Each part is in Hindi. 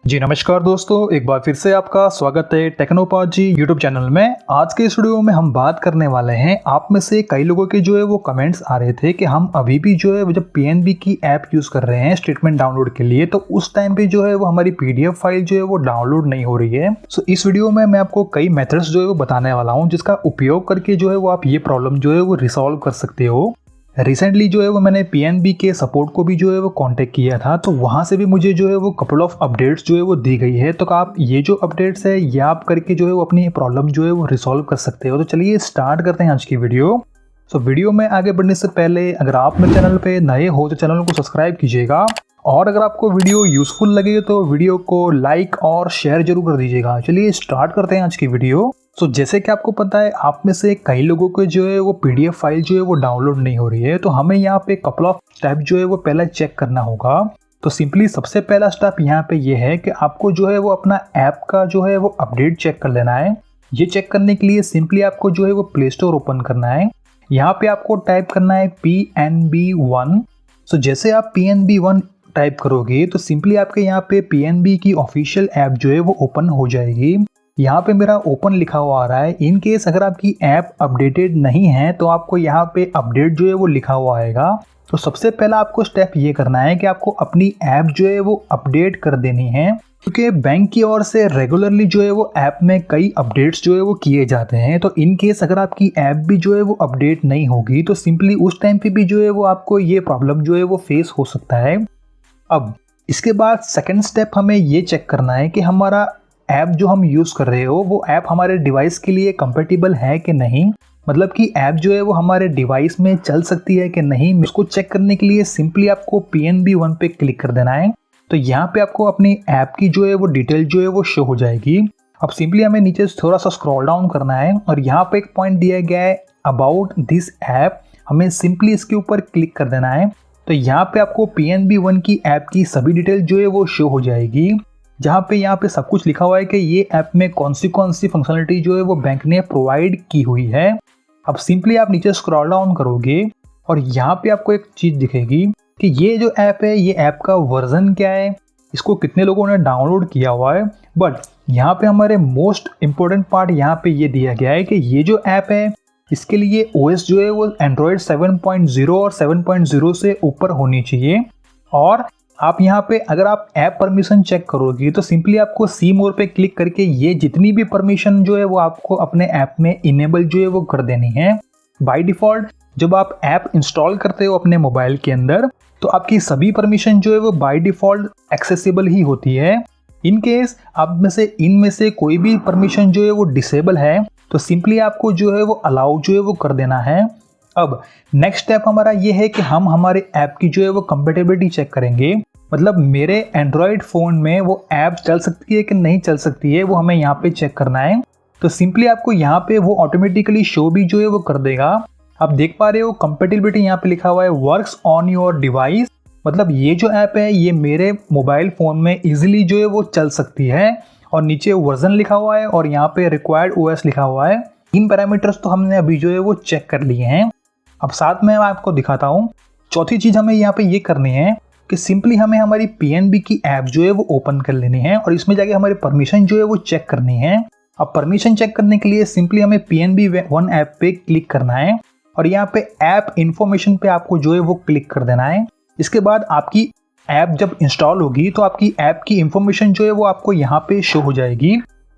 जी नमस्कार दोस्तों, एक बार फिर से आपका स्वागत है टेक्नोपाथ जी यूट्यूब चैनल में। आज के इस वीडियो में हम बात करने वाले हैं, आप में से कई लोगों के जो है वो कमेंट्स आ रहे थे कि हम अभी भी जो है वो जब पीएनबी की ऐप यूज़ कर रहे हैं स्टेटमेंट डाउनलोड के लिए, तो उस टाइम पे जो है वो हमारी पीडीएफ फाइल जो है वो डाउनलोड नहीं हो रही है। सो इस वीडियो में मैं आपको कई मेथड्स जो है वो बताने वाला हूँ, जिसका उपयोग करके जो है वो आप ये प्रॉब्लम जो है वो रिसॉल्व कर सकते हो। रिसेंटली जो है वो मैंने पीएनबी के सपोर्ट को भी जो है वो कांटेक्ट किया था, तो वहाँ से भी मुझे जो है वो कपल ऑफ अपडेट्स जो है वो दी गई है। तो आप ये जो अपडेट्स है ये आप करके जो है वो अपनी प्रॉब्लम जो है वो रिसॉल्व कर सकते हो। तो चलिए स्टार्ट करते हैं आज की वीडियो। सो वीडियो में आगे बढ़ने से पहले अगर आप मेरे चैनल पे नए हो तो चैनल को सब्सक्राइब कीजिएगा, और अगर आपको वीडियो यूजफुल लगे तो वीडियो को लाइक और शेयर जरूर कर दीजिएगा। चलिए स्टार्ट करते हैं आज की वीडियो। तो जैसे कि आपको पता है, आप में से कई लोगों को जो है वो पीडीएफ फाइल जो है वो डाउनलोड नहीं हो रही है, तो हमें यहाँ पे कपल ऑफ स्टेप जो है वो पहले चेक करना होगा। तो सिंपली सबसे पहला स्टेप यहाँ पे ये है कि आपको जो है वो अपना ऐप का जो है वो अपडेट चेक कर लेना है। ये चेक करने के लिए सिंपली आपको जो है वो प्ले स्टोर ओपन करना है। यहाँ पे आपको टाइप करना है PNB1। सो जैसे आप PNB1 टाइप करोगे तो सिंपली आपके यहाँ पे पीएनबी की ऑफिशियल ऐप जो है वो ओपन हो जाएगी। यहाँ पे मेरा ओपन लिखा हुआ आ रहा है। इन केस अगर आपकी ऐप अपडेटेड नहीं है तो आपको यहाँ पे अपडेट जो है वो लिखा हुआ आएगा। तो सबसे पहला आपको स्टेप ये करना है कि आपको अपनी ऐप जो है वो अपडेट कर देनी है, क्योंकि बैंक की ओर से रेगुलरली जो है वो ऐप में कई अपडेट्स जो है वो किए जाते हैं। तो इन केस अगर आपकी ऐप भी जो है वो अपडेट नहीं होगी तो सिंपली उस टाइम पे भी जो है वो आपको ये प्रॉब्लम जो है वो फेस हो सकता है। अब इसके बाद सेकंड स्टेप हमें ये चेक करना है कि हमारा ऐप जो हम यूज़ कर रहे हो वो ऐप हमारे डिवाइस के लिए कंपेटिबल है कि नहीं, मतलब कि ऐप जो है वो हमारे डिवाइस में चल सकती है कि नहीं। उसको चेक करने के लिए सिंपली आपको PNB1 पे क्लिक कर देना है। तो यहाँ पे आपको अपनी ऐप की जो है वो डिटेल जो है वो शो हो जाएगी। अब सिंपली हमें नीचे थोड़ा सा स्क्रॉल डाउन करना है और यहाँ पे एक पॉइंट दिया गया है अबाउट दिस ऐप, हमें सिंपली इसके ऊपर क्लिक कर देना है। तो यहाँ पे आपको PNB1 की ऐप की सभी डिटेल जो है वो शो हो जाएगी, जहाँ पे यहाँ पे सब कुछ लिखा हुआ है कि ये ऐप में कौन सी फंक्शनलिटी जो है वो बैंक ने प्रोवाइड की हुई है। अब सिंपली आप नीचे स्क्रॉल डाउन करोगे और यहाँ पे आपको एक चीज़ दिखेगी कि ये जो ऐप है ये ऐप का वर्जन क्या है, इसको कितने लोगों ने डाउनलोड किया हुआ है। बट यहाँ पे हमारे मोस्ट इम्पोर्टेंट पार्ट यहाँ पे ये दिया गया है कि ये जो ऐप है इसके लिए OS जो है वो एंड्रॉयड 7.0 और 7.0 से ऊपर होनी चाहिए। और आप यहाँ पे अगर आप ऐप परमिशन चेक करोगे तो सिंपली आपको सी मोर पे क्लिक करके ये जितनी भी परमिशन जो है वो आपको अपने ऐप में इनेबल जो है वो कर देनी है। बाय डिफ़ॉल्ट जब आप ऐप इंस्टॉल करते हो अपने मोबाइल के अंदर तो आपकी सभी परमिशन जो है वो बाय डिफ़ॉल्ट एक्सेसिबल ही होती है। इन केस आप में से इनमें से कोई भी परमिशन जो है वो डिसेबल है तो सिंपली आपको जो है वो अलाउ जो है वो कर देना है। अब नेक्स्ट स्टेप हमारा ये है कि हम हमारे ऐप की जो है वो कंपेटेबिलिटी चेक करेंगे, मतलब मेरे एंड्रॉयड फ़ोन में वो ऐप चल सकती है कि नहीं चल सकती है, वो हमें यहाँ पे चेक करना है। तो सिंपली आपको यहाँ पे वो ऑटोमेटिकली शो भी जो है वो कर देगा। आप देख पा रहे हो कंपेटेबिलिटी यहाँ पे लिखा हुआ है वर्क्स ऑन योर डिवाइस, मतलब ये जो ऐप है ये मेरे मोबाइल फ़ोन में ईजिली जो है वो चल सकती है। और नीचे वर्जन लिखा हुआ है और यहाँ पे रिक्वायर्ड OS लिखा हुआ है। इन पैरामीटर्स तो हमने अभी जो है वो चेक कर लिए हैं। अब साथ में मैं आपको दिखाता हूँ चौथी चीज़ हमें यहाँ पे ये करनी है कि सिंपली हमें हमारी PNB की ऐप जो है वो ओपन कर लेनी है और इसमें जाके हमारी परमिशन जो है वो चेक करनी है। अब परमिशन चेक करने के लिए सिंपली हमें PNB1 ऐप पे क्लिक करना है और यहाँ पे ऐप इन्फॉर्मेशन पे आपको जो है वो क्लिक कर देना है। इसके बाद आपकी ऐप जब इंस्टॉल होगी तो आपकी ऐप की इंफॉर्मेशन जो है वो आपको यहाँ पे शो हो जाएगी।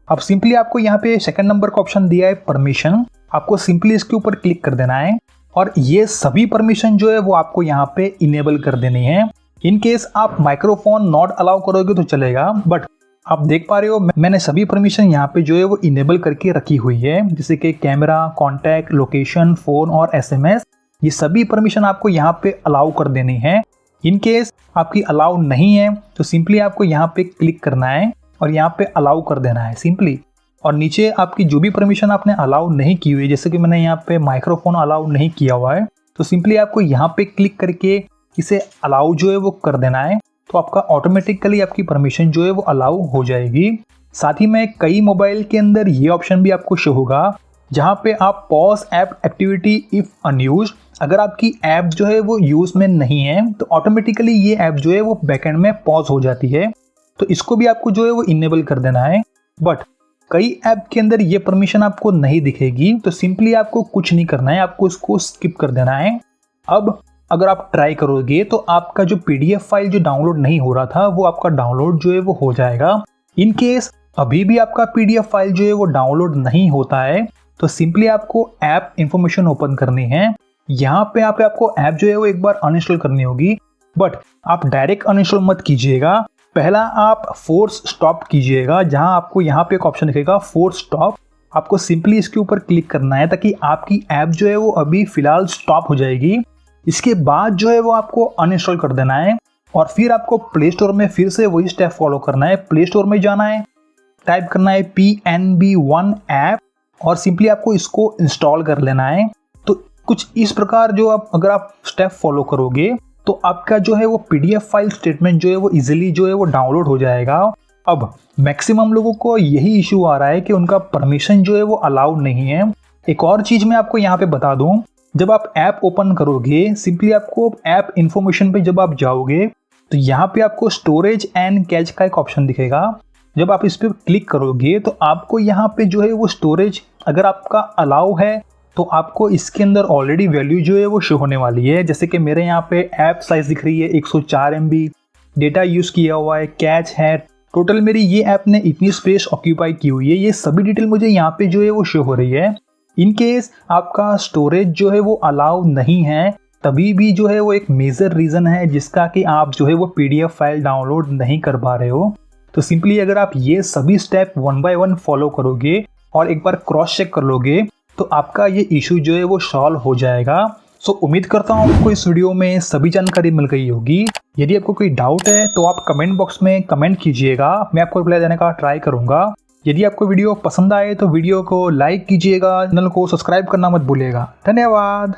अब सिंपली आपको यहाँ पे सेकंड नंबर का ऑप्शन दिया है परमिशन, आपको सिंपली इसके ऊपर क्लिक कर देना है और ये सभी परमिशन जो है वो आपको यहाँ पे इनेबल कर देनी है। इन केस आप माइक्रोफोन नॉट अलाउ करोगे तो चलेगा, बट आप देख पा रहे हो मैंने सभी परमिशन यहाँ पे जो है वो इनेबल करके रखी हुई है, जैसे कि कैमरा, कॉन्टैक्ट, लोकेशन, फ़ोन और SMS, ये सभी परमिशन आपको यहाँ पे अलाउ कर देनी है। इन केस आपकी अलाउ नहीं है तो सिंपली आपको यहाँ पे क्लिक करना है और यहाँ पे अलाउ कर देना है सिंपली। और नीचे आपकी जो भी परमिशन आपने अलाउ नहीं की हुई है, जैसे कि मैंने यहाँ पे माइक्रोफोन अलाउ नहीं किया हुआ है, तो सिंपली आपको यहाँ पे क्लिक करके इसे अलाउ जो है वो कर देना है। तो आपका ऑटोमेटिकली आपकी परमिशन जो है वो अलाउ हो जाएगी। साथ ही में कई मोबाइल के अंदर ये ऑप्शन भी आपको शो होगा जहाँ पे आप pause app activity if unused, अगर आपकी ऐप जो है वो यूज में नहीं है तो ऑटोमेटिकली ये ऐप जो है वो बैकएंड में पॉज हो जाती है। तो इसको भी आपको जो है वो इनेबल कर देना है। बट कई ऐप के अंदर ये परमिशन आपको नहीं दिखेगी, तो सिंपली आपको कुछ नहीं करना है, आपको इसको स्किप कर देना है। अब अगर आप ट्राई करोगे तो आपका जो PDF फाइल जो डाउनलोड नहीं हो रहा था वो आपका डाउनलोड जो है वो हो जाएगा। इन केस अभी भी आपका PDF फाइल जो है वो डाउनलोड नहीं होता है तो सिंपली आपको ऐप इंफॉर्मेशन ओपन करनी है। यहाँ पे आपको ऐप जो है वो एक बार अनइंस्टॉल करनी होगी, बट आप डायरेक्ट अनइंस्टॉल मत कीजिएगा। पहला आप फोर्स स्टॉप कीजिएगा। जहाँ आपको यहाँ पे एक ऑप्शन दिखेगा फोर्स स्टॉप, आपको सिंपली इसके ऊपर क्लिक करना है ताकि आपकी ऐप जो है वो अभी फिलहाल स्टॉप हो जाएगी। इसके बाद जो है वो आपको अनइंस्टॉल कर देना है और फिर आपको प्ले स्टोर में फिर से वही स्टेप फॉलो करना है। प्ले स्टोर में जाना है, टाइप करना है PNB1 ऐप और सिंपली आपको इसको इंस्टॉल कर लेना है। तो कुछ इस प्रकार जो अगर आप स्टेप फॉलो करोगे तो आपका जो है वो PDF फाइल स्टेटमेंट जो है वो इजीली जो है वो डाउनलोड हो जाएगा। अब मैक्सिमम लोगों को यही इशू आ रहा है कि उनका परमिशन जो है वो अलाउड नहीं है। एक और चीज़ मैं आपको यहाँ पे बता दूँ, जब आप ऐप ओपन करोगे सिंपली आपको ऐप इन्फॉर्मेशन पे जब आप जाओगे तो यहाँ पे आपको स्टोरेज एंड कैच का एक ऑप्शन दिखेगा। जब आप इस पर क्लिक करोगे तो आपको यहाँ पे जो है वो स्टोरेज अगर आपका अलाउ है तो आपको इसके अंदर ऑलरेडी वैल्यू जो है वो शो होने वाली है। जैसे कि मेरे यहाँ पे ऐप साइज दिख रही है 104 MB, डेटा यूज़ किया हुआ है, कैच है, टोटल मेरी ये ऐप ने इतनी स्पेस ऑक्यूपाई की हुई है, ये सभी डिटेल मुझे यहाँ पे जो है वो शो हो रही है। इन केस आपका स्टोरेज जो है वो अलाउ नहीं है तभी भी जो है वो एक मेजर रीज़न है जिसका कि आप जो है वो PDF फाइल डाउनलोड नहीं कर पा रहे हो। तो सिंपली अगर आप ये सभी स्टेप 1 बाय 1 फॉलो करोगे और एक बार क्रॉस चेक कर लोगे तो आपका ये इशू जो है वो सॉल्व हो जाएगा। सो उम्मीद करता हूँ आपको इस वीडियो में सभी जानकारी मिल गई होगी। यदि आपको कोई डाउट है तो आप कमेंट बॉक्स में कमेंट कीजिएगा, मैं आपको रिप्लाई देने का ट्राई करूँगा। यदि आपको वीडियो पसंद आए तो वीडियो को लाइक कीजिएगा, चैनल को सब्सक्राइब करना मत भूलिएगा। धन्यवाद।